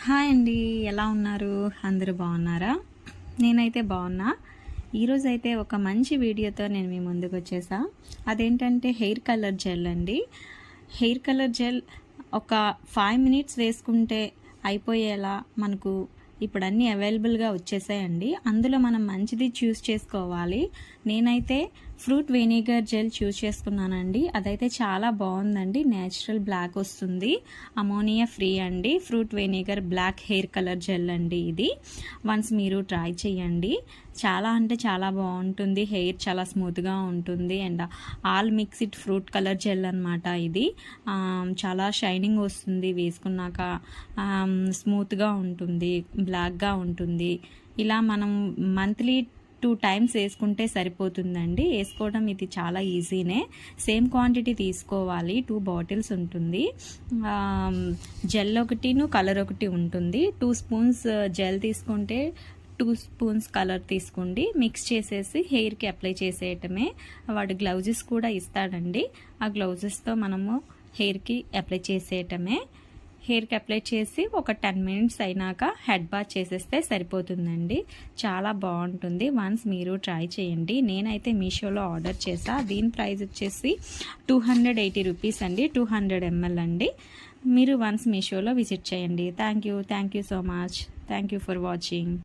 Hi అండి, ఎలా ఉన్నారు? అందరూ బాగున్నారా? నేనైతే బాగున్నా. ఈరోజైతే ఒక మంచి వీడియోతో నేను మీ ముందుకు వచ్చేసా. అదేంటంటే హెయిర్ కలర్ జెల్ అండి. హెయిర్ కలర్ జెల్ ఒక 5 మినిట్స్ వేసుకుంటే అయిపోయేలా మనకు ఇప్పుడు అన్నీ అవైలబుల్గా వచ్చేసాయండి. అందులో మనం మంచిది చూస్ చేసుకోవాలి. నేనైతే ఫ్రూట్ వెనిగర్ జెల్ చూస్ చేసుకున్నానండి. అదైతే చాలా బాగుందండి. నేచురల్ బ్లాక్ వస్తుంది, అమోనియా ఫ్రీ అండి. Fruit vinegar black hair colour gel అండి ఇది. వన్స్ మీరు ట్రై చేయండి. చాలా అంటే చాలా బాగుంటుంది. హెయిర్ చాలా స్మూత్గా ఉంటుంది. And all mixed fruit colour gel అనమాట ఇది. చాలా షైనింగ్ వస్తుంది వేసుకున్నాక. స్మూత్గా ఉంటుంది, బ్లాక్గా ఉంటుంది. ఇలా మనం మంత్లీ 2 టైమ్స్ వేసుకుంటే సరిపోతుందండి. వేసుకోవడం ఇది చాలా ఈజీనే. సేమ్ క్వాంటిటీ తీసుకోవాలి. 2 బాటిల్స్ ఉంటుంది. జెల్ ఒకటిను కలర్ ఒకటి ఉంటుంది. 2 స్పూన్స్ జెల్ తీసుకుంటే 2 స్పూన్స్ కలర్ తీసుకోండి. మిక్స్ చేసేసి హెయిర్కి అప్లై చేసేయటమే. వాడు గ్లౌజెస్ కూడా ఇస్తాడండి. ఆ గ్లౌజెస్తో మనము హెయిర్కి అప్లై చేసేయటమే. హెయిర్కి అప్లై చేసి ఒక 10 మినిట్స్ అయినాక హెడ్ బాత్ చేసేస్తే సరిపోతుందండి. చాలా బాగుంటుంది. వన్స్ మీరు ట్రై చేయండి. నేనైతే మీషోలో ఆర్డర్ చేసా. దీని ప్రైస్ వచ్చేసి 280 రూపీస్ అండి. 200 ml అండి. మీరు వన్స్ మీషోలో విజిట్ చేయండి. Thank you so much. Thank you for watching.